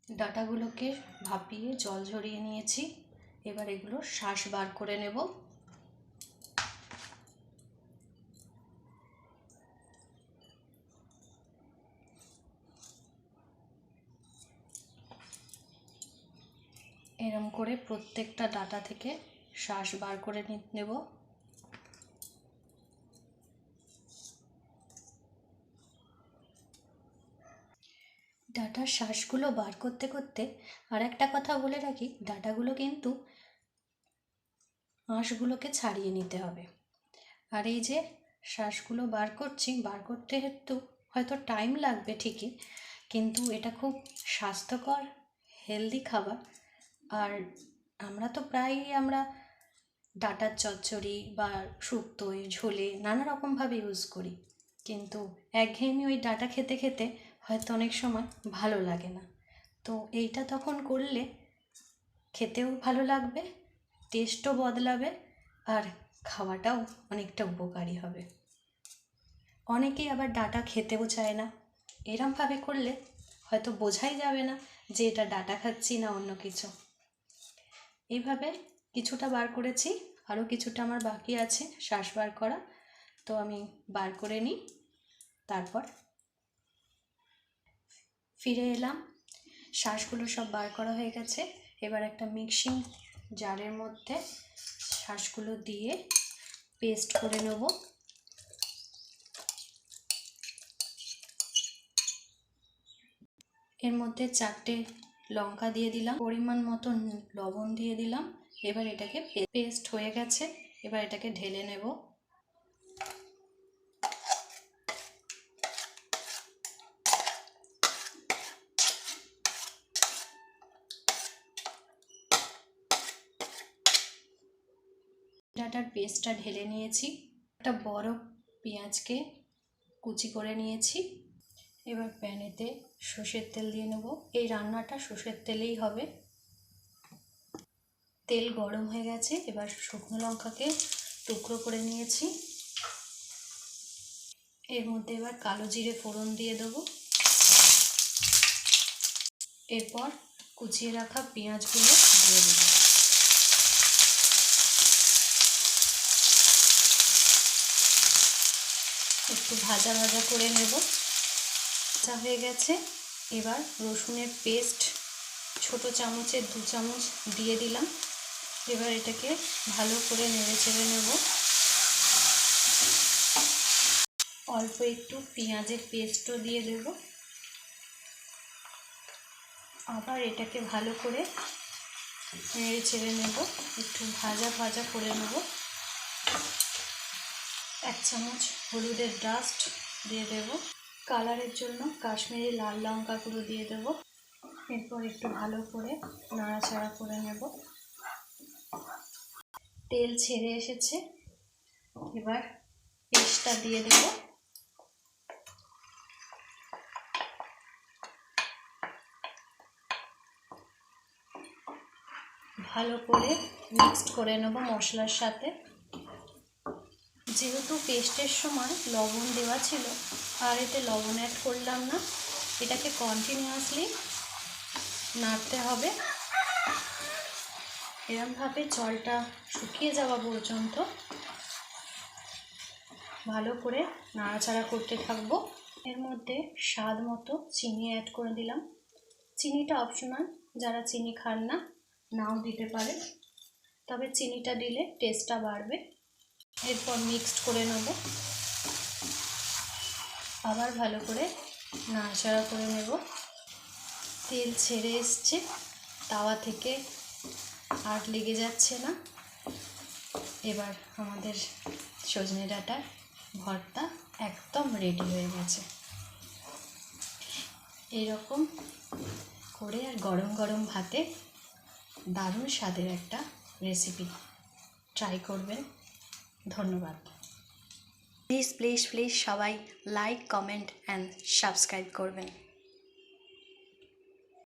ডাঁটাগুলোকে ভাপিয়ে জল ঝরিয়ে নিয়েছি। এবার এগুলো শাঁস বার করে নেব। এরম করে প্রত্যেকটা ডাঁটা থেকে শাঁস বার করে নেব। ডাঁটার শাঁসগুলো বার করতে করতে আর একটা কথা বলে রাখি, ডাঁটাগুলো কিন্তু আঁশগুলোকে ছাড়িয়ে নিতে হবে। আর এই যে শাঁসগুলো বার করছি, বার করতে একটু হয়তো টাইম লাগবে ঠিকই, কিন্তু এটা খুব স্বাস্থ্যকর হেলদি খাবার। আর আমরা তো প্রায়ই ডাঁটার চচ্চড়ি বা শুক্তোয় ঝোলে নানা রকমভাবে ইউজ করি, কিন্তু একঘেয়েমি ওই ডাঁটা খেতে খেতে হয়তো অনেক সময় ভালো লাগে না। তো এইটা তখন করলে খেতেও ভালো লাগবে, টেস্টও বদলাবে, আর খাওয়াটাও অনেকটা উপকারী হবে। অনেকেই আবার ডাঁটা খেতেও চায় না। এরমভাবে করলে হয়তো বোঝাই যাবে না যে এটা ডাঁটা খাচ্ছি না অন্য কিছু। এইভাবে কিছুটা বার করেছি, আরও কিছুটা আমার বাকি আছে শাঁস বার করা, তো আমি বার করে নিই। তারপর ফিরে এলাম, শাঁসগুলো সব বার করা হয়ে গেছে। এবার একটা মিক্সিং জারের মধ্যে শাঁসগুলো দিয়ে পেস্ট করে নেব। এর মধ্যে 4টে লঙ্কা দিয়ে দিলাম, পরিমাণ মতো লবণ দিয়ে দিলাম। এবার এটাকে পেস্ট হয়ে গেছে, এবার এটাকে ঢেলে নেব। ডাঁটার পেস্টটা ঢেলে নিয়েছি। একটা বড় পেঁয়াজকে কুচি করে নিয়েছি। এবার প্যানেতে সর্ষের তেল দিয়ে নেব। এই রান্নাটা সর্ষের তেলেই হবে। তেল গরম হয়ে গেছে, এবার শুকনো লঙ্কাকে টুকরো করে নিয়েছি। এর মধ্যে এবার কালো জিরে ফোড়ন দিয়ে দেবো। এরপর কুচিয়ে রাখা পেঁয়াজগুলো দিয়ে দেব। একটু ভাজা ভাজা করে নেব। ভাজা হয়ে গেছে। এবার রসুনের পেস্ট ছোট চামচের 2 চামচ দিয়ে দিলাম। এবার এটাকে ভালো করে নেড়ে চেড়ে নেব। অল্প একটু পেঁয়াজের পেস্টও দিয়ে দেব। আবার এটাকে ভালো করে নেড়ে চেড়ে নেব, একটু ভাজা ভাজা করে নেব। 1 চামচ হলুদের ডাস্ট দিয়ে দেব। কালারের জন্য কাশ্মীরি লাল লঙ্কা গুঁড়ো দিয়ে দেব। এরপর একটু ভালো করে নাড়াচাড়া করে নেব। তেল ছেড়ে এসেছে, এবার পেস্টটা দিয়ে দেব। ভালো করে মিক্সড করে নেব মশলার সাথে। যেহেতু পেস্টের সময় লবণ দেওয়া ছিল, আর এতে লবণ অ্যাড করলাম না। এটাকে কন্টিনিউয়াসলি নাড়তে হবে, এরমভাবে জলটা শুকিয়ে যাওয়া পর্যন্ত ভালো করে নাড়াচাড়া করতে থাকবো। এর মধ্যে স্বাদ মতো চিনি অ্যাড করে দিলাম। চিনিটা অপশনাল, যারা চিনি খান না নাও দিতে পারে, তবে চিনিটা দিলে টেস্টটা বাড়বে। এরপর মিক্সড করে নেব, আবার ভালো করে নাড়াচাড়া করে নেব। তেল ছেড়ে এসছে তাওয়া থেকে, আর লেগে যাচ্ছে না। এবার আমাদের সজনে ডাঁটার ভর্তা একদম রেডি হয়ে গেছে। এইরকম করে আর গরম গরম ভাতে দারুণ স্বাদের একটা রেসিপি ট্রাই করবেন। ধন্যবাদ। প্লিজ প্লিজ প্লিজ সবাই লাইক, কমেন্ট অ্যান্ড সাবস্ক্রাইব করবেন।